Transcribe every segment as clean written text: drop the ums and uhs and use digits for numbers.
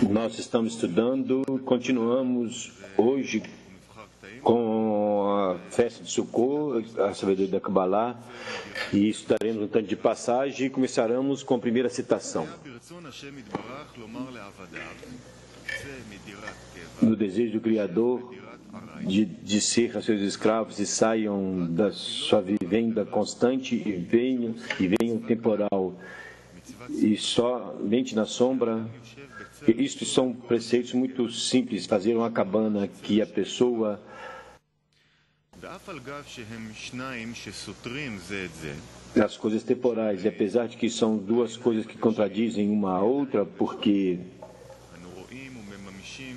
Nós estamos estudando, continuamos hoje com a festa de Sukkot, a sabedoria da Kabbalah, e estudaremos um tanto de passagem e começaremos com a primeira citação. No desejo do Criador de ser a seus escravos e saiam da sua vivenda constante e venham temporal e somente na sombra. Isto são preceitos muito simples, fazer uma cabana que a pessoa as coisas temporais, e apesar de que são duas coisas que contradizem uma a outra, porque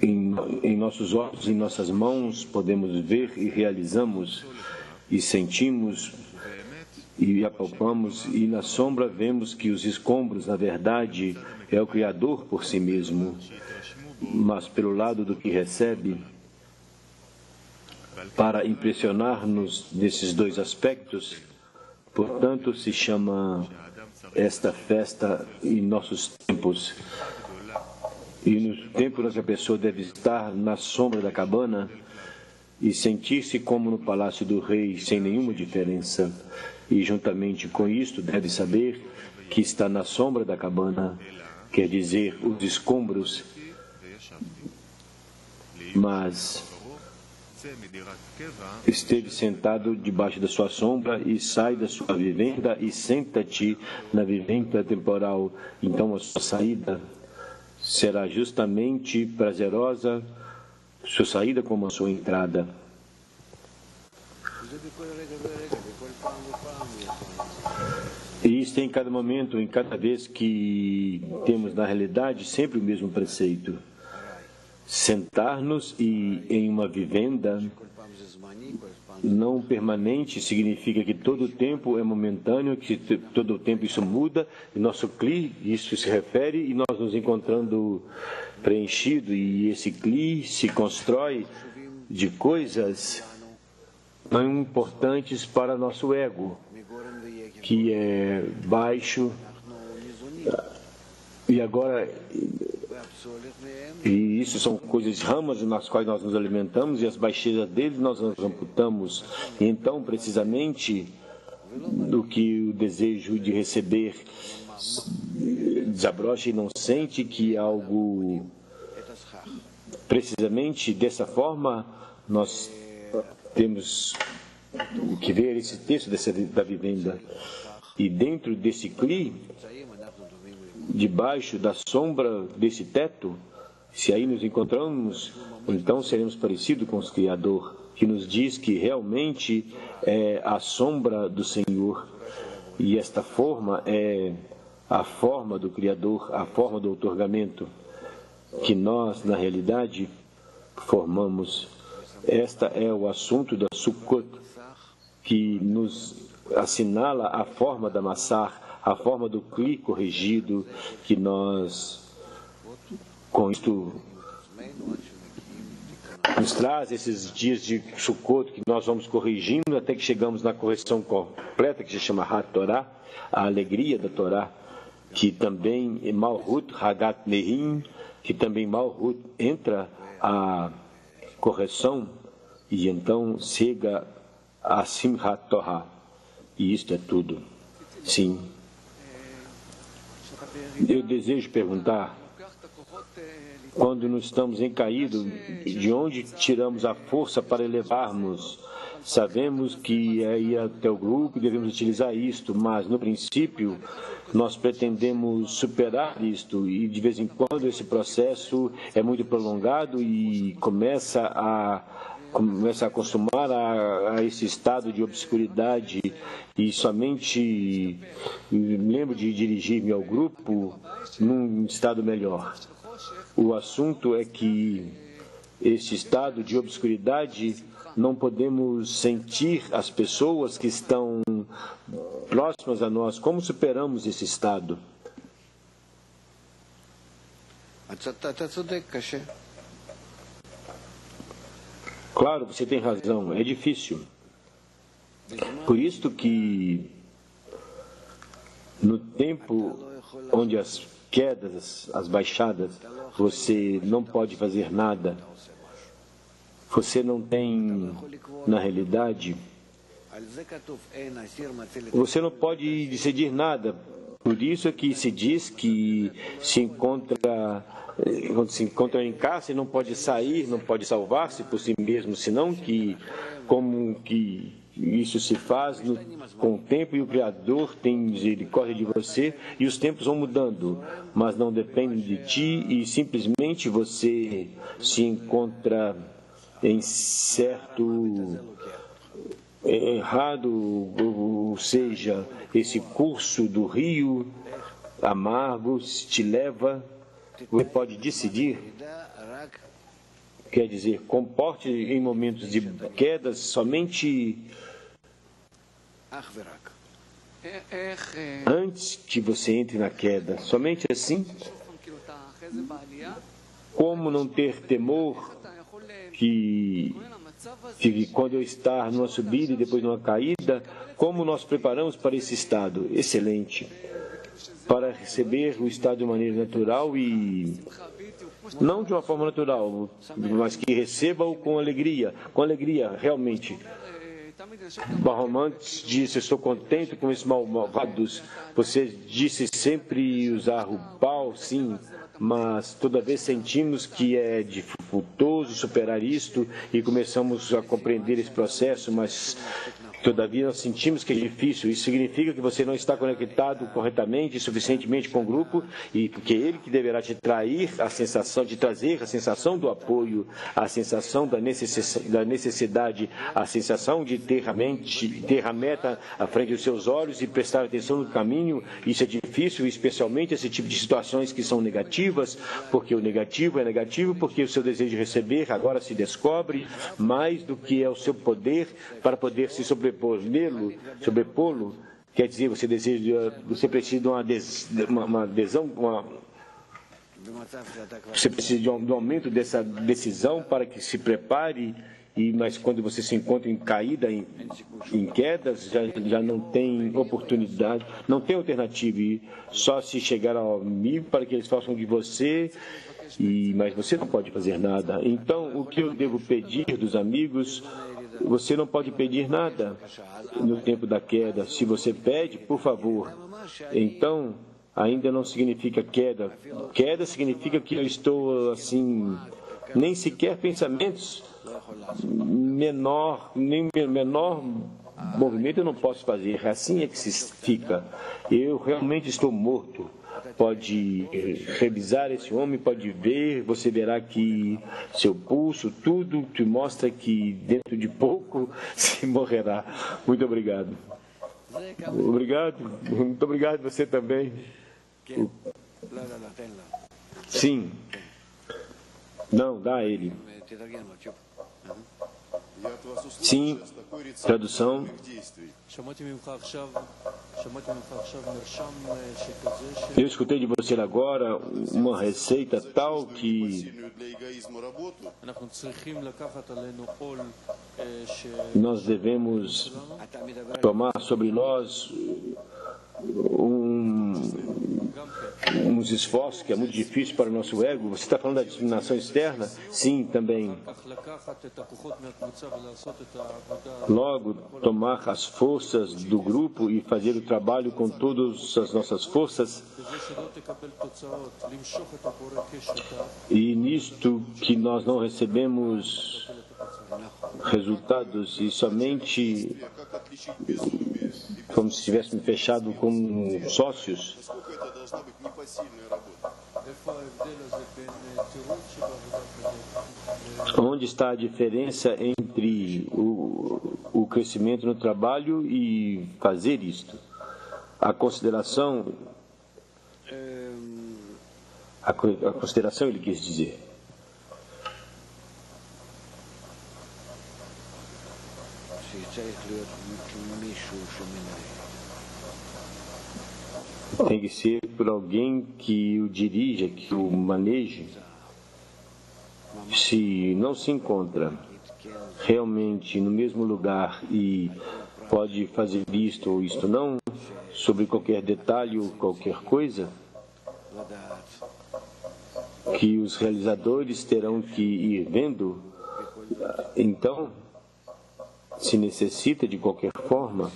em nossos olhos, em nossas mãos, podemos ver e realizamos e sentimos e apalpamos, e na sombra vemos que os escombros, na verdade, é o Criador por si mesmo, mas pelo lado do que recebe, para impressionar-nos nesses dois aspectos, portanto, se chama esta festa em nossos tempos. E nos tempos em que a pessoa deve estar na sombra da cabana e sentir-se como no palácio do rei, sem nenhuma diferença. E juntamente com isto deve saber que está na sombra da cabana, quer dizer, os escombros, mas esteve sentado debaixo da sua sombra e sai da sua vivenda e senta-te na vivenda temporal. Então a sua saída será justamente prazerosa, sua saída como a sua entrada. E isso em cada momento, em cada vez que temos na realidade sempre o mesmo preceito. Sentar-nos em uma vivenda não permanente significa que todo o tempo é momentâneo, que todo o tempo isso muda, e nosso cli, isso se refere, e nós nos encontrando preenchido, e esse cli se constrói de coisas tão importantes para nosso ego, que é baixo, e agora, e isso são coisas, ramas nas quais nós nos alimentamos, e as baixezas deles nós nos amputamos. E então, precisamente, do que o desejo de receber desabrocha e não sente que algo, precisamente dessa forma, nós temos que ver esse texto da vivenda. E dentro desse cli, debaixo da sombra desse teto, se aí nos encontramos, então seremos parecidos com o Criador, que nos diz que realmente é a sombra do Senhor. E esta forma é a forma do Criador, a forma do outorgamento, que nós, na realidade, formamos. Esta é o assunto da Sukkot, que nos assinala a forma da Massar, a forma do cli corrigido, que nós, com isto, nos traz esses dias de Sukkot, que nós vamos corrigindo até que chegamos na correção completa, que se chama HaTorá, a alegria da Torá, que também é Malhut Hagat Nehim, que também Malhut entra a correção, e então chega a Simchat Torah. E isto é tudo. Sim. Eu desejo perguntar, quando nos estamos em caído, de onde tiramos a força para elevarmos? Sabemos que é ir até o grupo e devemos utilizar isto, mas no princípio nós pretendemos superar isto, e de vez em quando esse processo é muito prolongado e começa a acostumar a esse estado de obscuridade, e somente lembro de dirigir-me ao grupo num estado melhor. O assunto é que esse estado de obscuridade não podemos sentir as pessoas que estão próximas a nós. Como superamos esse estado? Claro, você tem razão, é difícil. Por isso que no tempo onde as quedas, as baixadas, você não pode fazer nada. Você não tem, na realidade, você não pode decidir nada. Por isso é que se diz que quando se encontra em cárcere, não pode sair, não pode salvar-se por si mesmo, senão que como que isso se faz com o tempo, e o Criador tem misericórdia de você, e os tempos vão mudando, mas não dependem de ti, e simplesmente você se encontra em certo errado, ou seja, esse curso do rio amargo te leva, você pode decidir, quer dizer, comporte em momentos de quedas somente antes que você entre na queda, somente assim. Como não ter temor que quando eu estar numa subida e depois numa caída, como nós preparamos para esse estado? Excelente. Para receber o estado de maneira natural e não de uma forma natural, mas que receba-o com alegria, realmente. Barromantes disse: eu estou contente com esses malvados. Você disse sempre usar o pau, sim, mas toda vez sentimos que é dificultoso superar isto e começamos a compreender esse processo, mas todavia nós sentimos que é difícil. Isso significa que você não está conectado corretamente e suficientemente com o grupo, e porque ele que deverá te trazer a sensação do apoio, a sensação da necessidade, a sensação de ter a meta à frente dos seus olhos e prestar atenção no caminho. Isso é difícil, especialmente esse tipo de situações que são negativas, porque o negativo é negativo, porque o seu desejo de receber agora se descobre mais do que é o seu poder para poder se sobrepô-lo, quer dizer, você precisa de uma adesão, você precisa de um aumento dessa decisão para que se prepare, mas quando você se encontra em caída, em quedas, já não tem oportunidade, não tem alternativa, e só se chegar ao amigo para que eles façam de você, mas você não pode fazer nada. Então, o que eu devo pedir dos amigos? Você não pode pedir nada no tempo da queda. Se você pede, por favor. Então, ainda não significa queda. Queda significa que eu estou assim, nem sequer pensamentos menor movimento eu não posso fazer. Assim é que se fica. Eu realmente estou morto. Pode revisar esse homem, pode ver, você verá que seu pulso, tudo te mostra que dentro de pouco se morrerá. Muito obrigado. Muito obrigado você também. Sim. Não, dá a ele. Sim, tradução. Eu escutei de você agora uma receita tal que nós devemos tomar sobre nós uns esforços que é muito difícil para o nosso ego. Você está falando da discriminação externa? Sim, também. Logo, tomar as forças do grupo e fazer o trabalho com todas as nossas forças. E nisto que nós não recebemos resultados e somente como se estivéssemos fechado com sócios. Onde está a diferença entre o crescimento no trabalho e fazer isto? A consideração, ele quis dizer. Tem que ser por alguém que o dirija, que o maneje. Se não se encontra realmente no mesmo lugar e pode fazer isto ou isto não, sobre qualquer detalhe ou qualquer coisa, que os realizadores terão que ir vendo, então se necessita de qualquer forma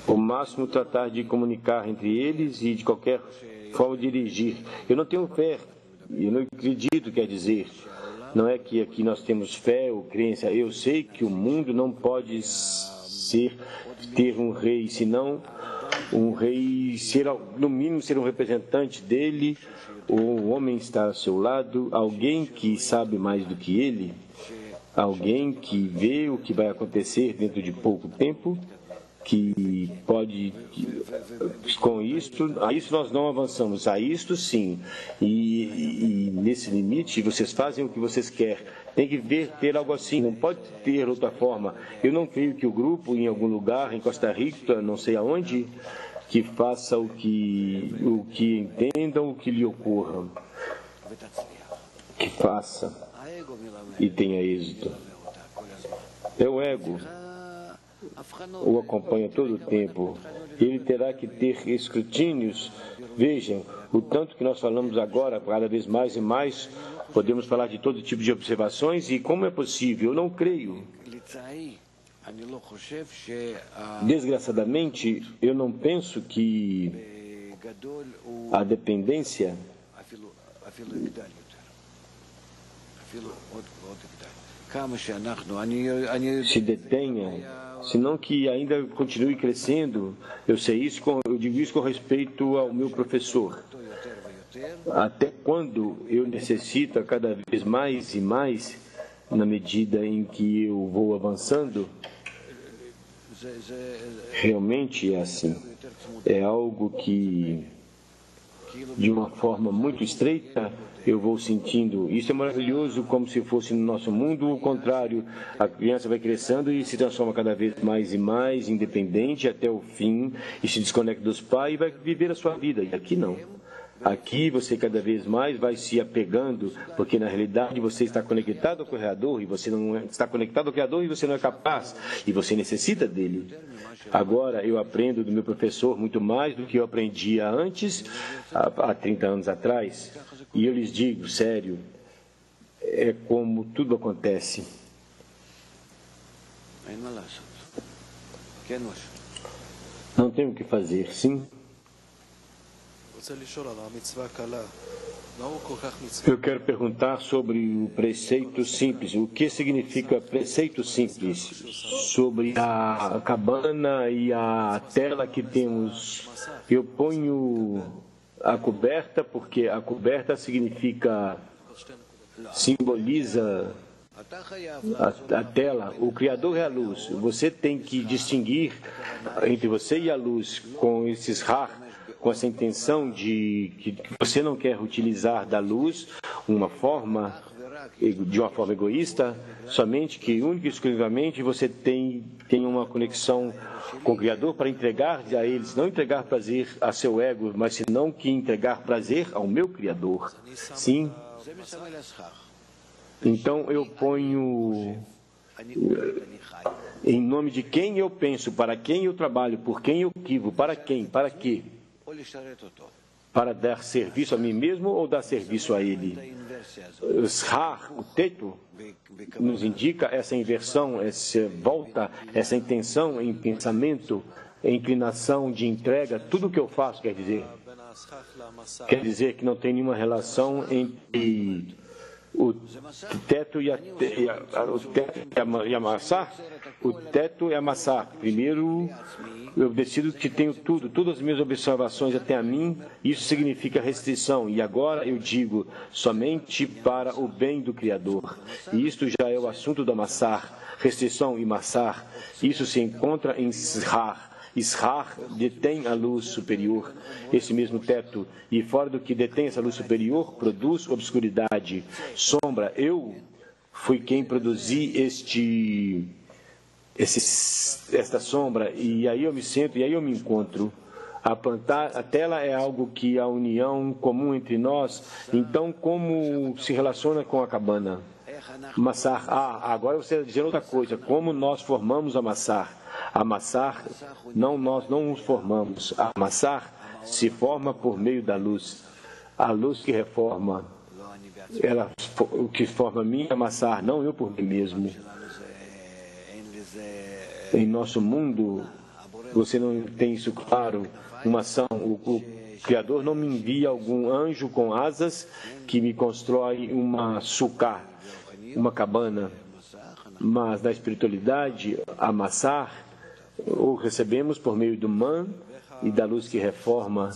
o máximo tratar de comunicar entre eles e de qualquer forma dirigir. Eu não tenho fé, eu não acredito, quer dizer, não é que aqui nós temos fé ou crença. Eu sei que o mundo não pode ter um rei, senão um rei ser, no mínimo, ser um representante dele, ou um homem estar ao seu lado, alguém que sabe mais do que ele, alguém que vê o que vai acontecer dentro de pouco tempo, que pode, com isto, a isso nós não avançamos, a isto sim, e nesse limite vocês fazem o que vocês querem, tem que ter algo assim, não pode ter outra forma. Eu não creio que o grupo em algum lugar, em Costa Rica, não sei aonde, que faça o que entendam, o que lhe ocorra, que faça e tenha êxito. É o ego. O acompanha todo o tempo. Ele terá que ter escrutínios. Vejam, o tanto que nós falamos agora, cada vez mais e mais, podemos falar de todo tipo de observações, e como é possível? Eu não creio. Desgraçadamente, eu não penso que a dependência se detenha, senão que ainda continue crescendo. Eu sei isso, eu digo isso com respeito ao meu professor. Até quando eu necessito cada vez mais e mais, na medida em que eu vou avançando, realmente é assim. É algo que, de uma forma muito estreita, eu vou sentindo. Isso é maravilhoso, como se fosse no nosso mundo o contrário. A criança vai crescendo e se transforma cada vez mais e mais independente até o fim, e se desconecta dos pais e vai viver a sua vida. E aqui não. Aqui você cada vez mais vai se apegando, porque na realidade você está conectado ao Criador, e você não está conectado ao Criador e você não é capaz, e você necessita dele. Agora eu aprendo do meu professor muito mais do que eu aprendia antes, há 30 anos atrás, e eu lhes digo, sério, é como tudo acontece. Não tenho o que fazer, sim? Eu quero perguntar sobre o preceito simples. O que significa preceito simples? Sobre a cabana e a tela que temos. Eu ponho a coberta, porque a coberta simboliza a tela. O Criador é a luz. Você tem que distinguir entre você e a luz com esses com essa intenção de que você não quer utilizar da luz de uma forma egoísta, somente que única e exclusivamente você tem uma conexão com o Criador para entregar a eles, não entregar prazer a seu ego, mas senão que entregar prazer ao meu Criador. Sim. Então eu ponho em nome de quem eu penso, para quem eu trabalho, por quem eu vivo, para quem, para quê? Para dar serviço a mim mesmo ou dar serviço a ele? O teto nos indica essa inversão, essa volta, essa intenção em pensamento, inclinação de entrega. Tudo o que eu faço quer dizer que não tem nenhuma relação entre o teto e amassar. O teto é amassar. Primeiro, eu decido que tenho todas as minhas observações até a mim, isso significa restrição, e agora eu digo somente para o bem do Criador. E isto já é o assunto do amassar, restrição e massar. Isso se encontra em Ishar. Ishar detém a luz superior, esse mesmo teto, e fora do que detém essa luz superior, produz obscuridade, sombra. Eu fui quem produzi esta sombra, e aí eu me sento, e aí eu me encontro. A tela é algo que a união comum entre nós. Então, como se relaciona com a cabana? Massar. Agora você está dizendo outra coisa. Como nós formamos a massar? Amassar, não, nós não nos formamos. Amassar se forma por meio da luz. A luz que reforma, ela, o que forma mim, amassar, não eu por mim mesmo. Em nosso mundo, você não tem isso claro, uma ação. O Criador não me envia algum anjo com asas que me constrói uma sucá, uma cabana. Mas na espiritualidade, amassar, o recebemos por meio do man e da luz que reforma.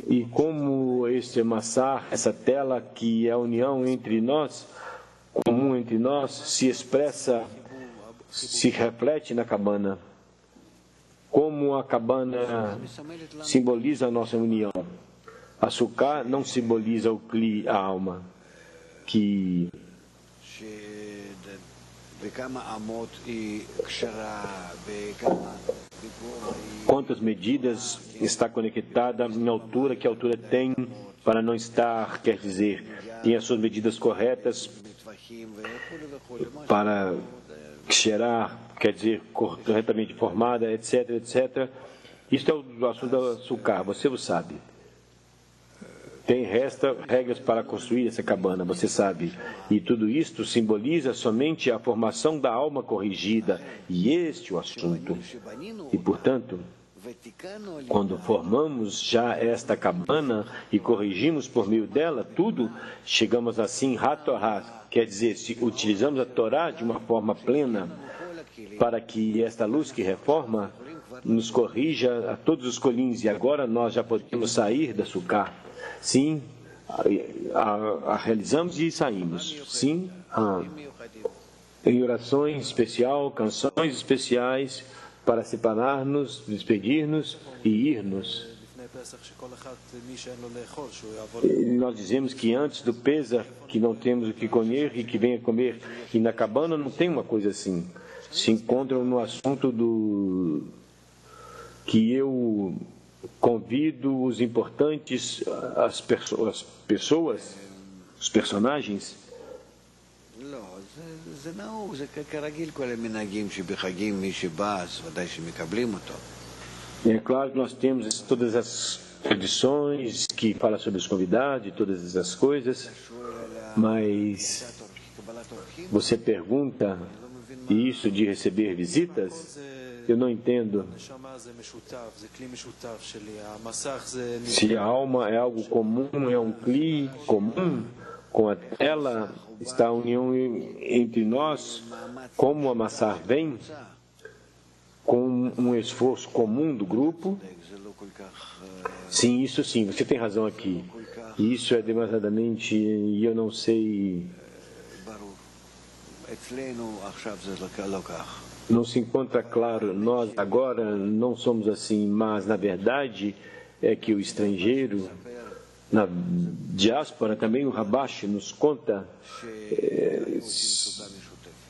E como este amassar, essa tela que é a união entre nós, comum entre nós, se expressa, se reflete na cabana. Como a cabana simboliza a nossa união. A sucá não simboliza o Kli, a alma, que quantas medidas está conectada em altura, que a altura tem para não estar, quer dizer, tem as suas medidas corretas para gerar, quer dizer, corretamente formada, etc, etc. Isto é o assunto da sucá, você o sabe. Resta regras para construir essa cabana, você sabe. E tudo isto simboliza somente a formação da alma corrigida. E este é o assunto. E, portanto, quando formamos já esta cabana e corrigimos por meio dela tudo, chegamos assim, Hatorá, quer dizer, se utilizamos a Torá de uma forma plena para que esta luz que reforma nos corrija a todos os colins. E agora nós já podemos sair da sucá. Sim, a realizamos e saímos. Sim, em orações especial, canções especiais para separar-nos, despedir-nos e ir-nos. Nós dizemos que antes do Pesach, que não temos o que comer e que venha comer. E na cabana não tem uma coisa assim. Se encontram no assunto do que eu convido os importantes, as pessoas, os personagens. É claro que nós temos todas as tradições que falam sobre os convidados e todas essas coisas, mas você pergunta isso de receber visitas? Eu não entendo. Se a alma é algo comum, é um Kli comum, com ela está a união entre nós, como amassar vem, com um esforço comum do grupo. Sim, isso sim, você tem razão aqui. Isso é demasiadamente, e eu não sei. Não se encontra claro, nós agora não somos assim, mas na verdade é que o estrangeiro, na diáspora também o Rabash nos conta,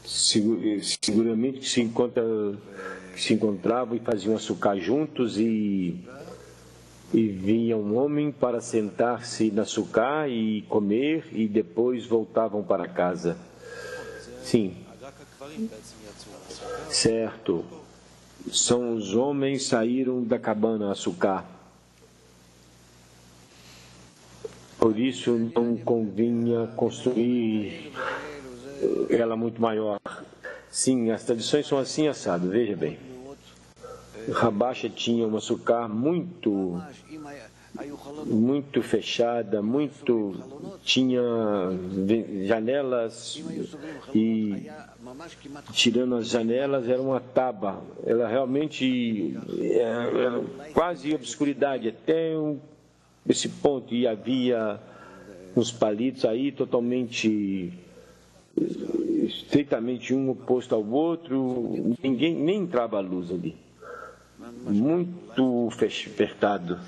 seguramente que se encontravam e faziam açúcar juntos e vinha um homem para sentar-se na açúcar e comer e depois voltavam para casa. Sim. Certo, são os homens saíram da cabana açúcar. Por isso não convinha construir ela muito maior. Sim, as tradições são assim assado, veja bem. Rabacha tinha uma açúcar muito fechada, tinha janelas e tirando as janelas era uma taba, ela realmente era quase obscuridade até esse ponto, e havia uns palitos aí totalmente estreitamente um oposto ao outro, ninguém nem entrava a luz ali, muito apertado.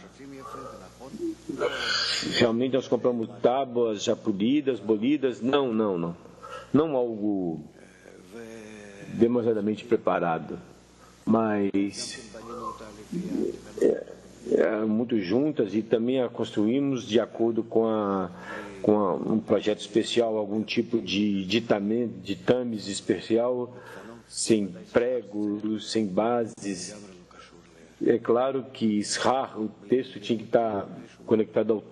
Realmente nós compramos tábuas já polidas, bolidas, não algo demasiadamente preparado, mas muito juntas, e também a construímos de acordo com um projeto especial, algum tipo de ditames especial sem pregos, sem bases. É claro que o texto tinha que estar conectado ao...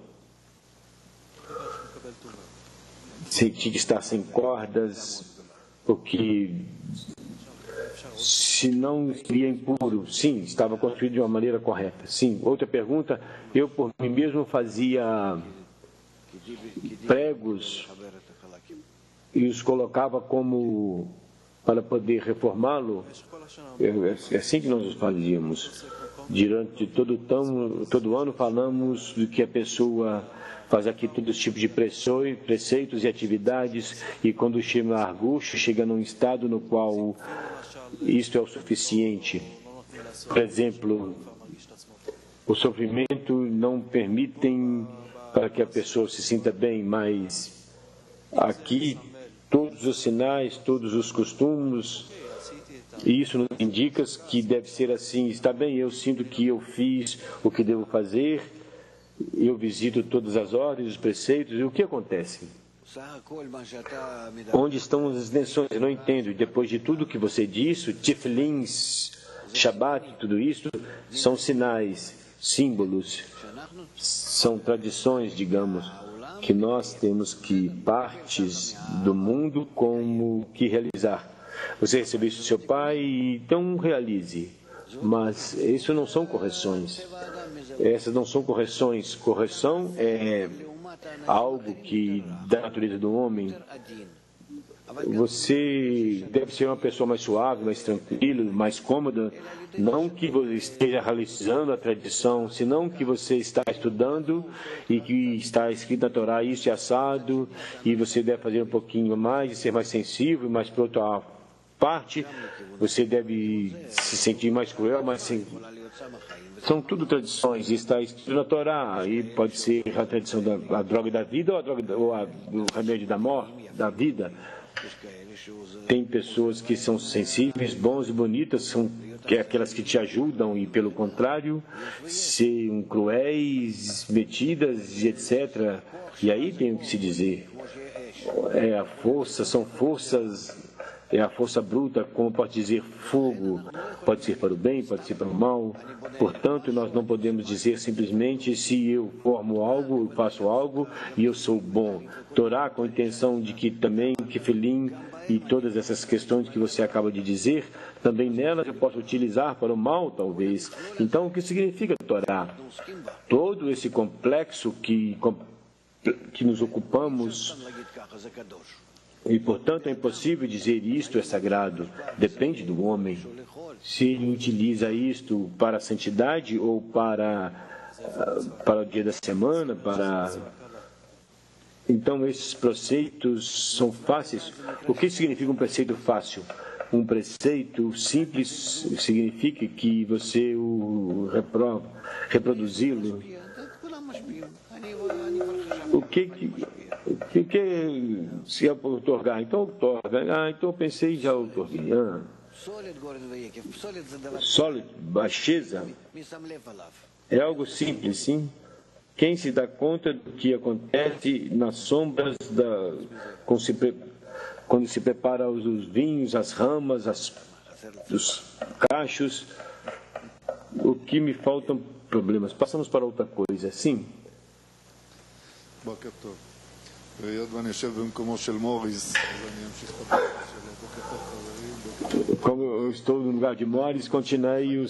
tinha que estar sem cordas, porque senão seria impuro. Sim, estava construído de uma maneira correta. Sim. Outra pergunta, eu por mim mesmo fazia pregos e os colocava como para poder reformá-lo. É assim que nós fazíamos. Durante todo ano falamos do que a pessoa faz aqui, todos os tipos de preceitos e atividades, e quando chega a angústia, chega num estado no qual isto é o suficiente. Por exemplo, o sofrimento não permitem para que a pessoa se sinta bem, mas aqui todos os sinais, todos os costumes, e isso nos indica que deve ser assim. Está bem, eu sinto que eu fiz o que devo fazer, eu visito todas as ordens, os preceitos, e o que acontece? Onde estão as intenções? Eu não entendo. Depois de tudo que você disse, Tiflins, Shabbat, tudo isso, são sinais, símbolos, são tradições, digamos, que nós temos que partes do mundo como que realizar. Você recebeu isso do seu pai, então realize. Mas isso não são correções. Essas não são correções. Correção é algo que da natureza do homem. Você deve ser uma pessoa mais suave, mais tranquila, mais cômoda. Não que você esteja realizando a tradição, senão que você está estudando e que está escrito na Torá isso e assado, e você deve fazer um pouquinho mais, ser mais sensível, mas por outra parte, você deve se sentir mais cruel, são tudo tradições, está escrito na Torá, e pode ser a tradição da droga da vida ou o remédio da morte, da vida. Tem pessoas que são sensíveis, bons e bonitas, são aquelas que te ajudam, e pelo contrário, são cruéis, metidas, etc. E aí tem o que se dizer. É a força, são forças. É a força bruta, como pode dizer fogo, pode ser para o bem, pode ser para o mal. Portanto, nós não podemos dizer simplesmente se eu formo algo, eu faço algo e eu sou bom. Torá com a intenção de que também, que Filim e todas essas questões que você acaba de dizer, também nelas eu posso utilizar para o mal, talvez. Então, o que significa Torá? Todo esse complexo que nos ocupamos. E, portanto, é impossível dizer isto é sagrado. Depende do homem. Se ele utiliza isto para a santidade ou para o dia da semana, Então, esses preceitos são fáceis. O que significa um preceito fácil? Um preceito simples significa que você o reproduzi-lo. O que se otorgar? Então otorga. Então eu pensei já otorguei. Sólido, baixeza, é algo simples, sim. Quem se dá conta do que acontece nas sombras quando se prepara os vinhos, as ramas, os cachos, o que me faltam problemas. Passamos para outra coisa, sim. Como eu estou no lugar de Morris, continuei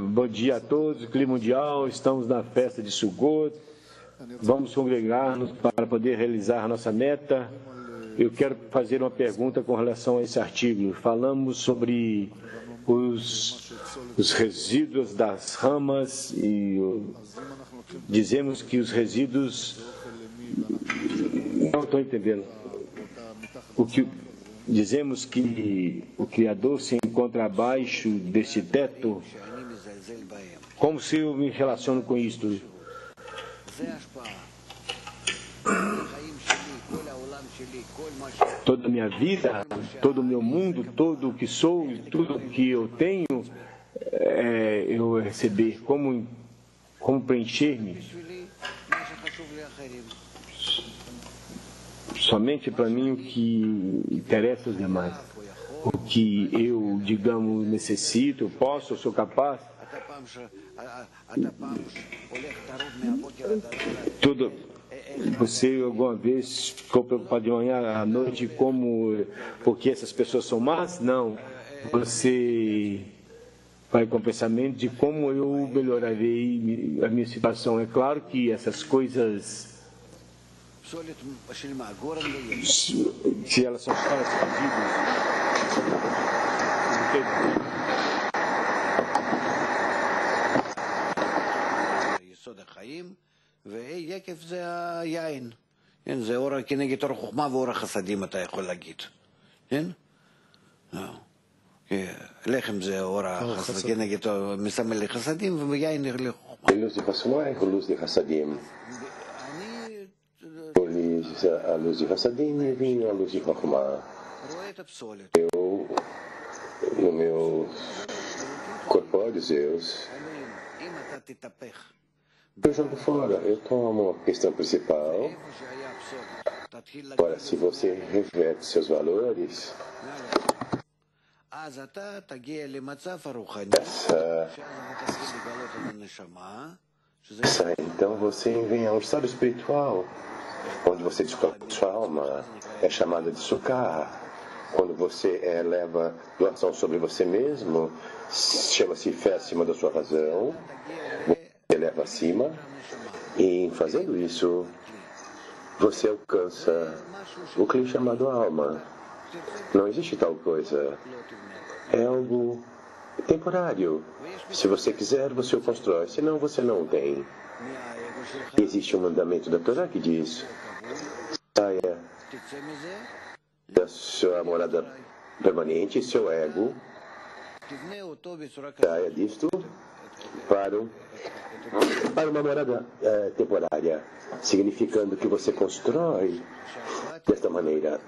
bom dia a todos, clima mundial, estamos na festa de Sukkot, vamos congregar-nos para poder realizar a nossa meta. Eu quero fazer uma pergunta com relação a esse artigo. Falamos sobre os resíduos das ramas e dizemos que os resíduos... Não estou entendendo. Dizemos que o Criador se encontra abaixo deste teto. Como se eu me relaciono com isto? Toda a minha vida, todo o meu mundo, todo o que sou, tudo o que eu tenho, eu receber. Como preencher-me? somente para mim o que interessa aos demais. O que eu, digamos, necessito, posso, sou capaz. Tudo. Você alguma vez ficou preocupado de manhã à noite porque essas pessoas são más? Não. Você vai com o pensamento de como eu melhorarei a minha situação. É claro que essas coisas, se elas são só escondidas, ויקף זה היין. זה אור כנגד אור חוכמה ואור החסדים, אתה יכול להגיד. כן? לחם זה אור החסדים, כנגד מסמל לחסדים, ויין לחוכמה. Luz de Hasmoah é luz de Hassadim. A luz de Hassadim e vinho a luz de Chokhmah. Eu, no meu corpóreo, Zeus, eu jogo fora, eu tomo a questão principal. Agora, se você reverte seus valores, então você vem a um estado espiritual, onde você descobre sua alma, é chamada de Sukkah. Quando você eleva doação sobre você mesmo, chama-se fé acima da sua razão. Você eleva acima, e em fazendo isso, você alcança o que é chamado alma. Não existe tal coisa. É algo temporário. Se você quiser, você o constrói. Senão, você não o tem. Existe um mandamento da Torá que diz: saia da sua morada permanente, seu ego, saia disto para uma morada temporária, significando que você constrói desta maneira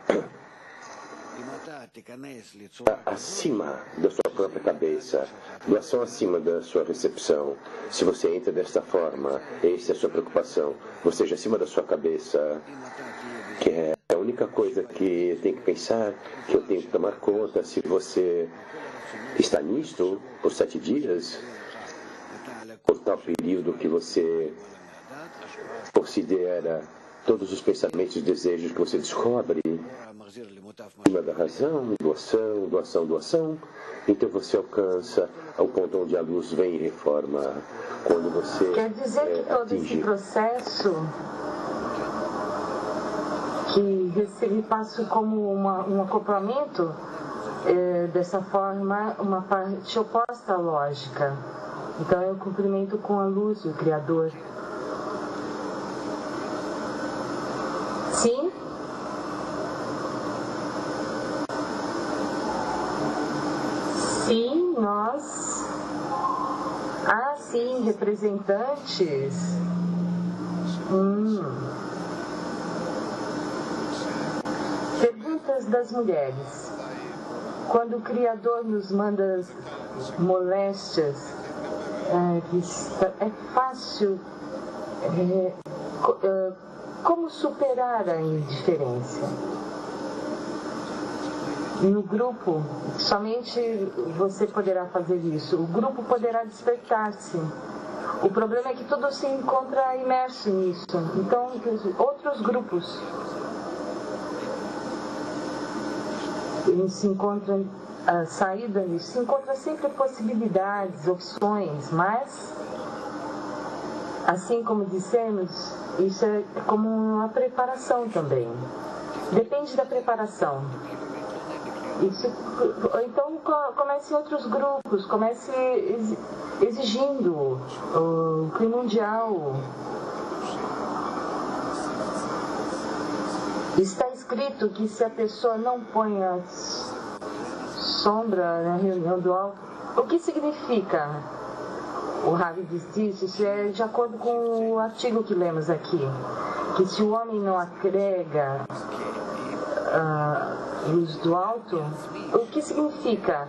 acima da sua própria cabeça, doação acima da sua recepção. Se você entra desta forma, essa é a sua preocupação, você esteja acima da sua cabeça, que é a única coisa que eu tenho que pensar, que eu tenho que tomar conta. Se você está nisto por 7 dias, por tal período que você considera todos os pensamentos e desejos que você descobre acima da razão, doação, então você alcança ao ponto onde a luz vem e reforma. Quando você quer dizer que todo esse processo que ele passa como um acoplamento, dessa forma, uma parte oposta à lógica. Então é o cumprimento com a luz do Criador. Sim? Sim, nós. Ah, sim, representantes. Perguntas das mulheres. Quando o Criador nos manda moléstias, é fácil. Como superar a indiferença? No grupo, somente você poderá fazer isso. O grupo poderá despertar-se. O problema é que tudo se encontra imerso nisso. Então, outros grupos, eles se encontram a saída nisso. Se encontra sempre possibilidades, opções, mas, assim como dissemos, isso é como uma preparação também. Depende da preparação. Isso, então comece em outros grupos, comece exigindo o clima mundial. Está escrito que se a pessoa não põe a sombra na reunião do alto, o que significa? O Ravi diz isso é de acordo com o artigo que lemos aqui, que se o homem não agrega luz do alto, o que significa?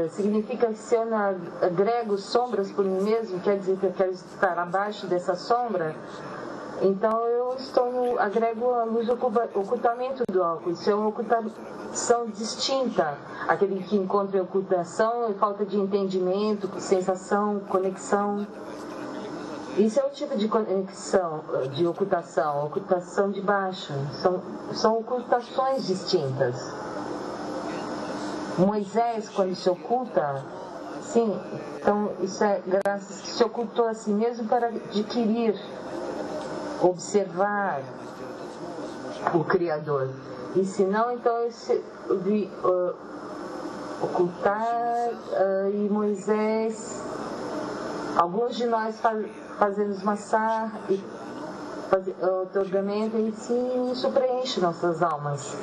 Significa que se eu não agrego sombras por mim mesmo, quer dizer que eu quero estar abaixo dessa sombra, Então eu agrego a luz do ocultamento do álcool. Isso é uma ocultação distinta. Aquele que encontra ocultação é falta de entendimento, sensação, conexão. Isso é o tipo de conexão, de ocultação de baixo. São ocultações distintas. Moisés, quando se oculta, sim, então isso é graças que se ocultou a si mesmo para adquirir, observar o Criador. E se não, então esse ocultar e Moisés, alguns de nós fazemos massar e otorgamento em si, isso preenche nossas almas.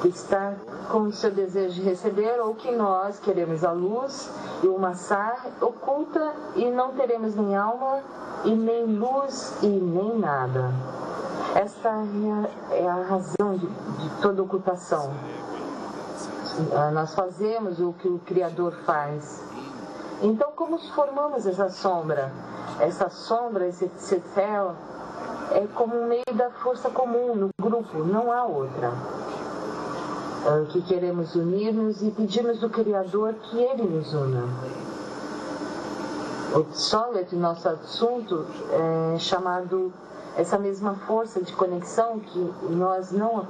Está com o seu desejo de receber, ou que nós queremos a luz, e o massar oculta e não teremos nem alma, e nem luz, e nem nada. Esta é a razão de toda ocultação. Nós fazemos o que o Criador faz. Então, como formamos essa sombra? Essa sombra, esse céu, é como um meio da força comum no grupo, não há outra. Que queremos unir-nos e pedimos do Criador que Ele nos una. O Psolet, nosso assunto, é chamado essa mesma força de conexão que nós não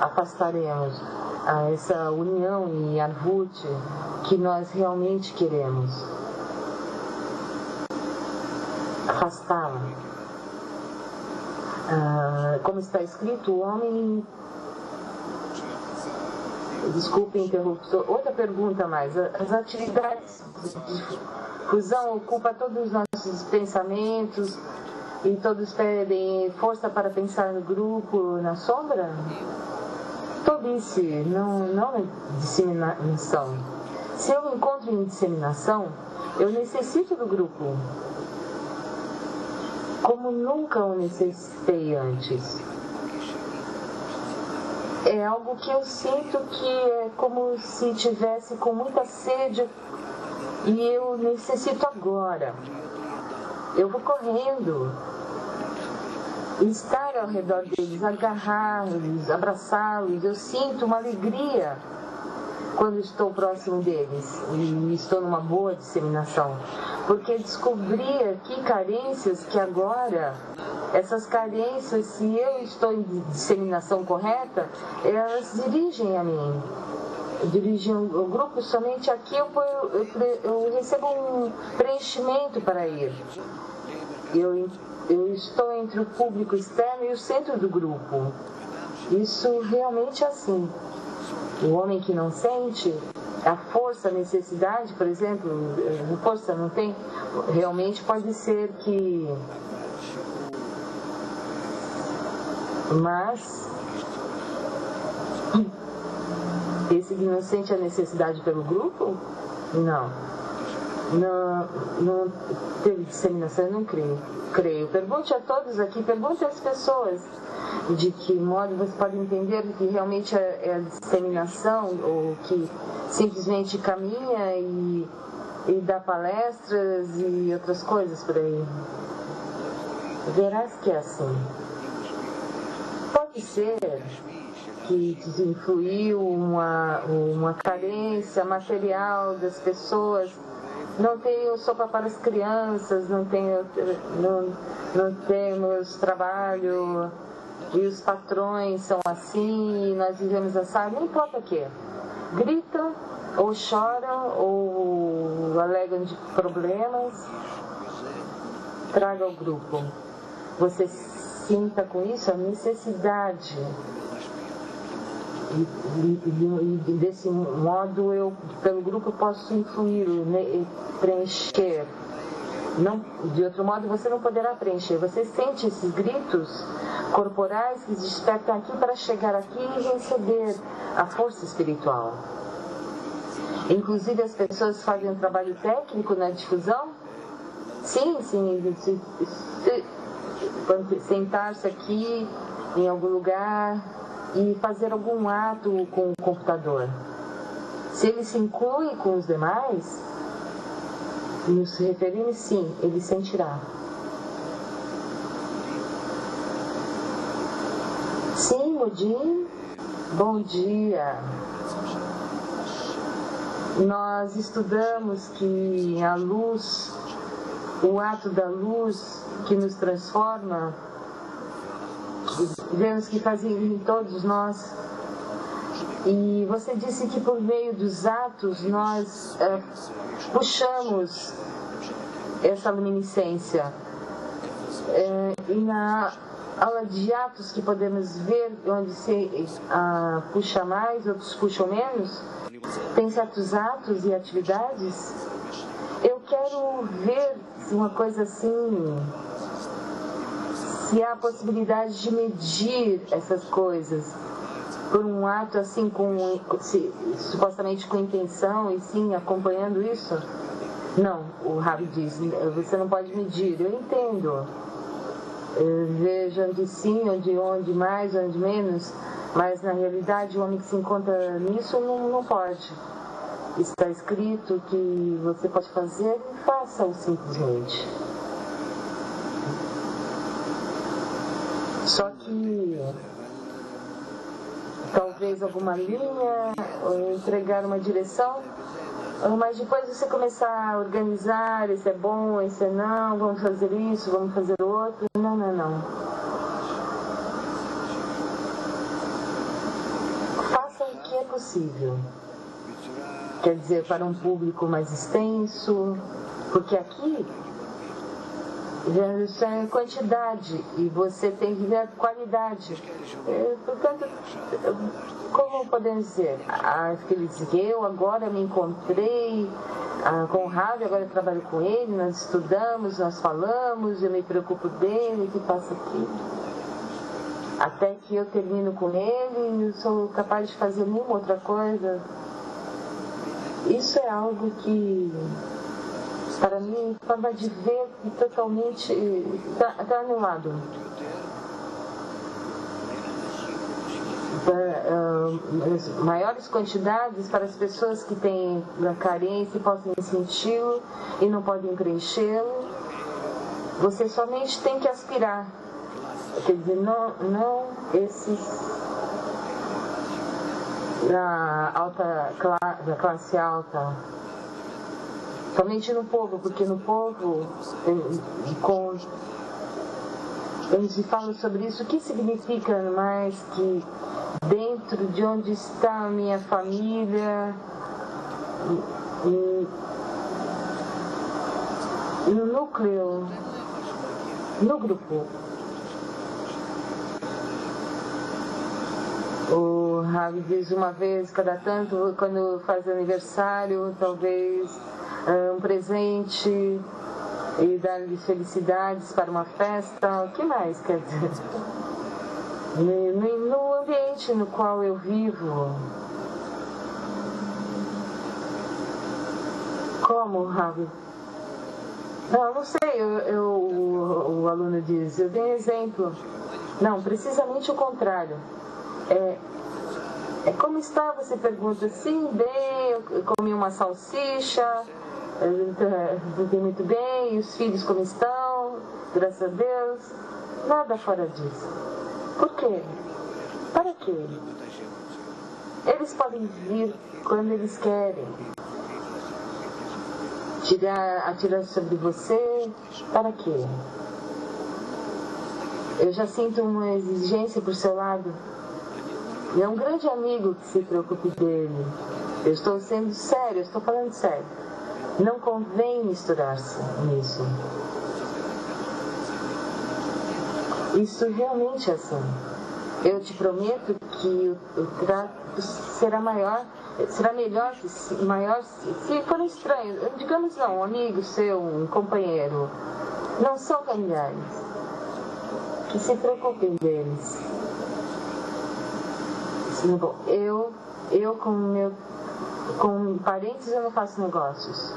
afastaremos, a essa união e Arvut que nós realmente queremos afastá-la. Como está escrito, o homem... Desculpe a interrupção. Outra pergunta mais. As atividades de fusão ocupam todos os nossos pensamentos e todos pedem força para pensar no grupo, na sombra? Tolice, não na disseminação. Se eu me encontro em disseminação, eu necessito do grupo, como nunca o necessitei antes. É algo que eu sinto que é como se tivesse com muita sede e eu necessito agora. Eu vou correndo, estar ao redor deles, agarrá-los, abraçá-los. Eu sinto uma alegria quando estou próximo deles e estou numa boa disseminação, porque descobri aqui carências que agora, essas carências, se eu estou em disseminação correta, elas dirigem a mim, dirigem o grupo. Somente aqui eu recebo um preenchimento para ir. Eu estou entre o público externo e o centro do grupo. Isso realmente é assim. O homem que não sente a força, a necessidade, por exemplo, força não tem, realmente pode ser que... Mas esse que não sente a necessidade pelo grupo, não teve disseminação, eu não creio. Pergunte a todos aqui, pergunte às pessoas de que modo você pode entender que realmente é a disseminação, ou que simplesmente caminha e dá palestras e outras coisas por aí. Verás que é assim. Pode ser que influiu uma carência material das pessoas. Não tem sopa para as crianças, não temos trabalho, e os patrões são assim, e nós vivemos assim, não importa o que. Gritam, ou choram, ou alegam de problemas. Traga ao grupo. Você sinta com isso a necessidade. E desse modo eu, pelo grupo, posso influir, preencher. Não, de outro modo você não poderá preencher. Você sente esses gritos corporais que despertam aqui para chegar aqui e receber a força espiritual. Inclusive as pessoas fazem um trabalho técnico na difusão. Sim, sentar-se aqui em algum lugar e fazer algum ato com o computador. Se ele se inclui com os demais, nos referimos, sim, ele sentirá. Mudim, bom dia. Nós estudamos que a luz, o ato da luz que nos transforma, vemos que faz em todos nós. E você disse que por meio dos atos nós puxamos essa luminiscência. E na aula de atos que podemos ver onde se puxa mais, outros puxam menos, tem certos atos e atividades. Eu quero ver uma coisa assim, se há a possibilidade de medir essas coisas por um ato assim, supostamente com intenção, e sim acompanhando isso. Não, o Rabi diz, você não pode medir. Eu entendo. Eu vejo onde sim, onde mais, onde menos, mas na realidade o homem que se encontra nisso não pode. Está escrito que você pode fazer e faça-o simplesmente. Só que talvez alguma linha, ou entregar uma direção, mas depois você começar a organizar, esse é bom, esse é não, vamos fazer isso, vamos fazer o outro. Não. Faça o que é possível. Quer dizer, para um público mais extenso, porque aqui isso é quantidade e você tem que ver a qualidade. Portanto, como podemos dizer? Eu agora me encontrei com o Rabi, agora eu trabalho com ele, nós estudamos, nós falamos, eu me preocupo dele, o que passa aqui. Até que eu termino com ele, eu sou capaz de fazer nenhuma outra coisa. Isso é algo que, para mim, forma de ver totalmente está anulado. Maiores quantidades para as pessoas que têm carência e podem senti-lo e não podem preenchê-lo. Você somente tem que aspirar. Quer dizer, não esses da classe alta. Somente no povo, porque no povo, eles falam sobre isso. O que significa mais que dentro de onde está a minha família, no núcleo, no grupo. O Rabi diz uma vez, cada tanto, quando faz aniversário, talvez um presente e dar-lhe felicidades para uma festa. O que mais quer dizer? No ambiente no qual eu vivo. Como, Rabi? Não sei, o aluno diz, eu dei exemplo. Não, precisamente o contrário. Como está? Você pergunta, sim, bem, eu comi uma salsicha, vivi muito bem, e os filhos como estão, graças a Deus, nada fora disso. Por quê? Para quê? Eles podem vir quando eles querem. Atirar sobre você, para quê? Eu já sinto uma exigência por seu lado. E é um grande amigo que se preocupe dele. Eu estou sendo sério, eu estou falando sério. Não convém misturar-se nisso. Isso realmente é assim. Eu te prometo que o trato será melhor, se for um estranho, digamos não, um amigo seu, um companheiro. Não são familiares. Que se preocupem deles. Eu com parentes eu não faço negócios.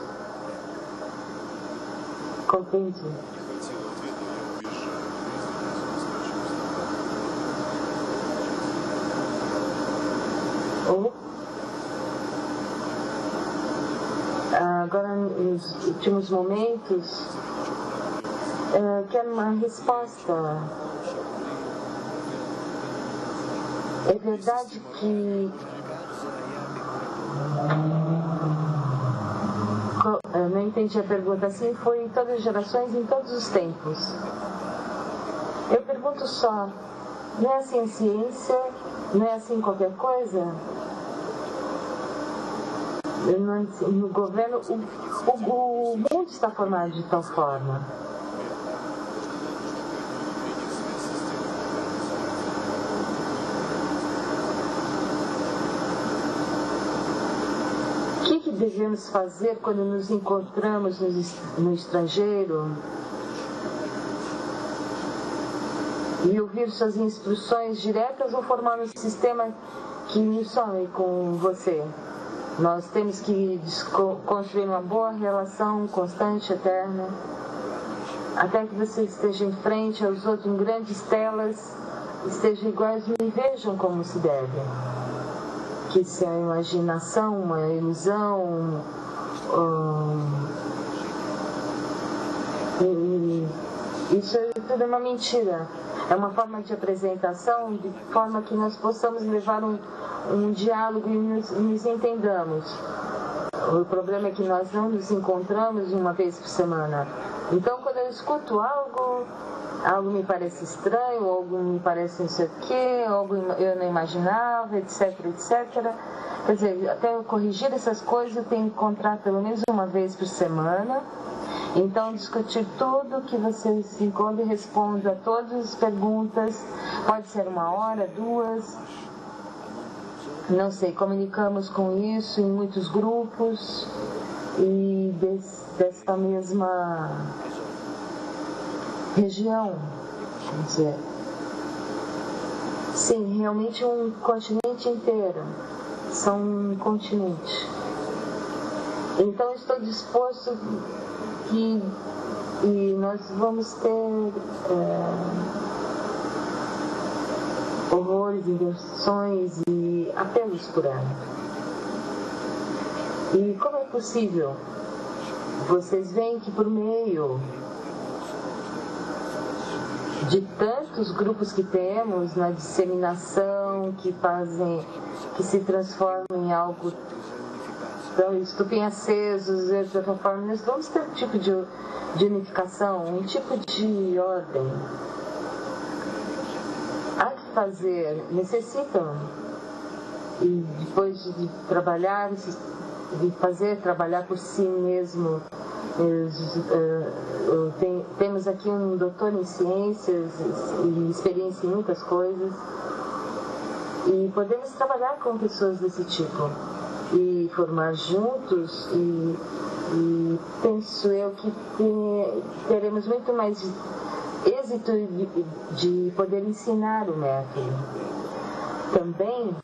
Compreende? Agora, nos últimos momentos, quero uma resposta. É verdade que eu não entendi a pergunta. Assim foi em todas as gerações, em todos os tempos. Eu pergunto só, não é assim a ciência? Não é assim qualquer coisa? No governo, o mundo está formado de tal forma. O que devemos fazer quando nos encontramos no estrangeiro e ouvir suas instruções diretas ou formar um sistema que uniforme com você? Nós temos que construir uma boa relação constante, eterna, até que você esteja em frente aos outros em grandes telas, estejam iguais e vejam como se deve. Que isso é uma imaginação, uma ilusão, isso tudo é uma mentira. É uma forma de apresentação, de forma que nós possamos levar um diálogo e nos entendamos. O problema é que nós não nos encontramos uma vez por semana. Então, quando eu escuto algo me parece estranho, algo me parece não sei o quê, algo eu não imaginava, etc, etc. Quer dizer, até eu corrigir essas coisas, eu tenho que encontrar pelo menos uma vez por semana. Então, discutir tudo que você se encontra e responda a todas as perguntas. Pode ser 1 hora, 2. Não sei, comunicamos com isso em muitos grupos. E dessa mesma região. Quer dizer, sim, realmente um continente inteiro. São um continente. Então, estou disposto e nós vamos ter horrores, inversões e apelos por ela. E como é possível? Vocês veem que por meio de tantos grupos que temos na disseminação, que se transformam em algo tão estupem acesos, de outra forma, nós vamos ter um tipo de unificação, um tipo de ordem. Há que fazer, necessitam, e depois de trabalhar, trabalhar por si mesmo. Temos aqui um doutor em ciências e experiência em muitas coisas, e podemos trabalhar com pessoas desse tipo e formar juntos, e penso eu que teremos muito mais êxito de poder ensinar o método. Também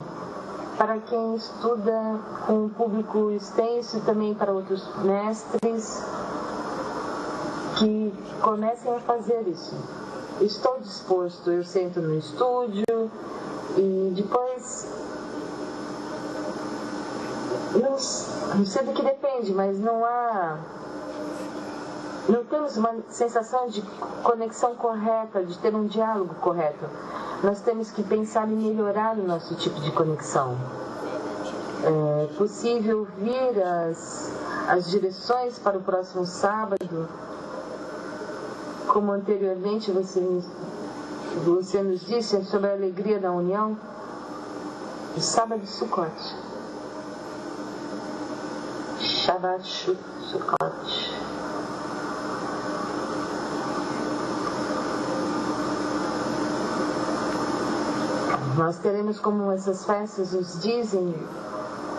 para quem estuda com um público extenso e também para outros mestres que comecem a fazer isso. Estou disposto, eu sento no estúdio e depois, não sei do que depende, mas não temos uma sensação de conexão correta, de ter um diálogo correto. Nós temos que pensar em melhorar o nosso tipo de conexão. É possível vir as direções para o próximo sábado, como anteriormente você nos disse sobre a alegria da união, o sábado de Sukkot. Shabbat Sukkot. Nós teremos, como essas festas nos dizem,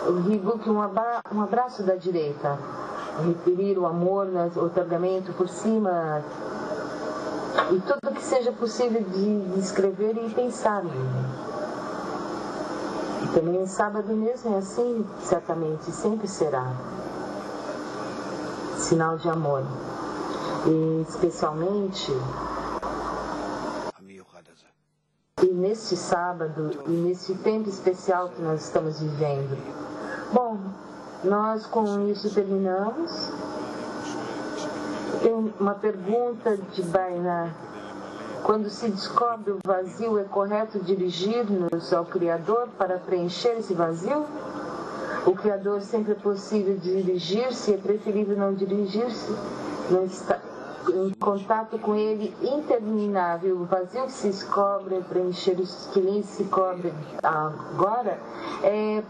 o Hibuk, um abraço da direita, referir o amor, o otorgamento por cima, e tudo que seja possível de escrever e pensar nele. E também o sábado mesmo é assim, certamente, sempre será sinal de amor. E especialmente neste sábado e nesse tempo especial que nós estamos vivendo. Bom, nós com isso terminamos. Tem uma pergunta de Bainá. Quando se descobre o vazio, é correto dirigir-nos ao Criador para preencher esse vazio? O Criador sempre é possível dirigir-se, é preferível não dirigir-se, não estar em contato com Ele interminável. O vazio que se descobre é preencher os que nem se cobrem agora, é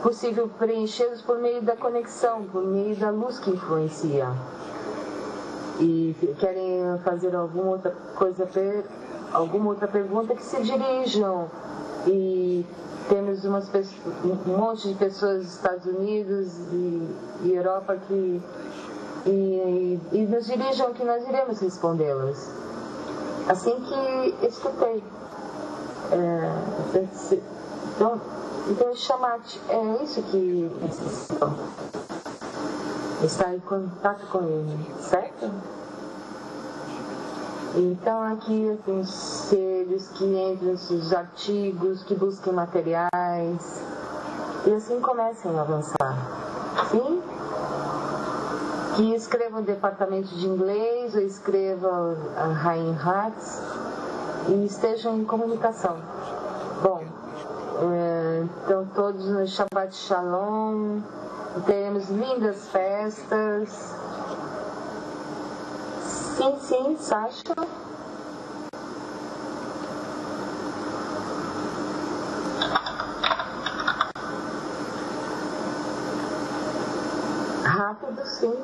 possível preenchê-los por meio da conexão, por meio da luz que influencia. E querem fazer alguma outra pergunta, que se dirijam. E temos um monte de pessoas dos Estados Unidos e Europa que e nos dirijam, que nós iremos respondê-las. Assim que escutei. Então chamate, é isso que necessitam. Estar em contato com Ele, certo? Então aqui conselhos que entram nos artigos, que busquem materiais e assim comecem a avançar. Sim? Que escrevam o departamento de inglês ou escrevam a Rain Hats e estejam em comunicação. Bom, então todos no Shabbat Shalom, temos lindas festas. Sim, Sasha. Rápido, sim.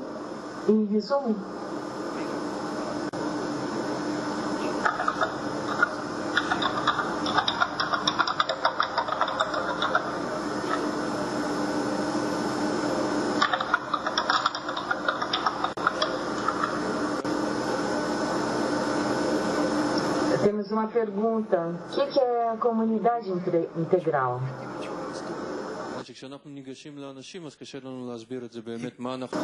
Em resumo. Temos uma pergunta. O que é a comunidade integral?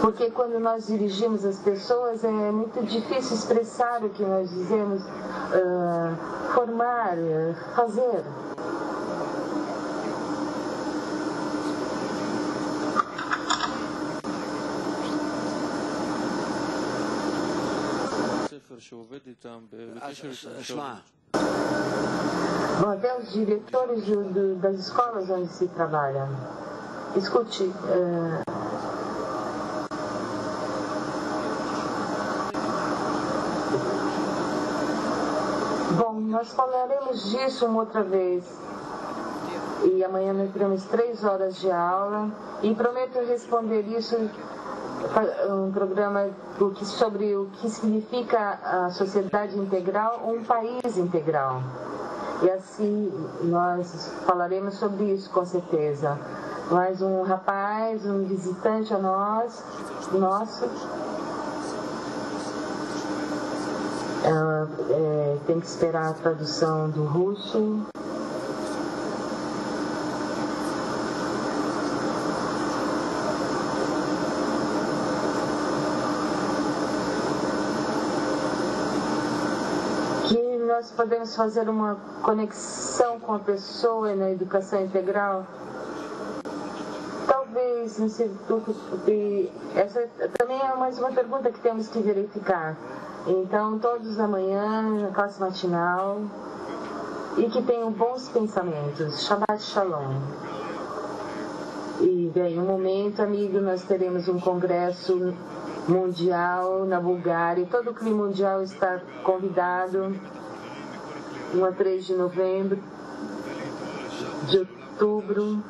Porque quando nós dirigimos as pessoas é muito difícil expressar o que nós dizemos, formar, fazer. Bom, até os diretores das escolas onde se trabalha. Escute, bom, nós falaremos disso uma outra vez. E amanhã nós teremos 3 horas de aula e prometo responder isso, um programa sobre o que significa a sociedade integral ou um país integral. E assim nós falaremos sobre isso com certeza. Mas um rapaz, um visitante a nosso, tem que esperar a tradução do russo. Que nós podemos fazer uma conexão com a pessoa na educação integral. Talvez no Instituto essa também é mais uma pergunta que temos que verificar. Então, todos amanhã, na classe matinal, e que tenham bons pensamentos. Shabbat Shalom. E bem, um momento, amigo, nós teremos um congresso mundial na Bulgária. Todo o clima mundial está convidado. 1 a 3 de novembro, de outubro.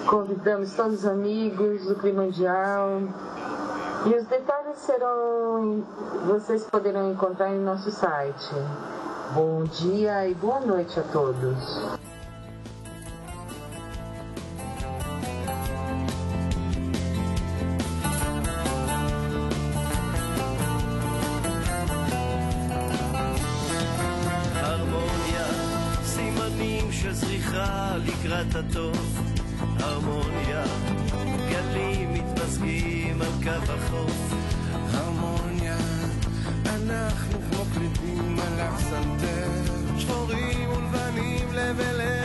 Convidamos todos os amigos do Clima Mundial. E os detalhes vocês poderão encontrar em nosso site. Bom dia e boa noite a todos. הרמוניה, סימנים של זריחה לקראת הטוב. הרמוניה, גלים מתמזגים על קו החוף. הרמוניה, אנחנו כמו קליפים על הפסנתר, שחורים ולבנים לב אל לב.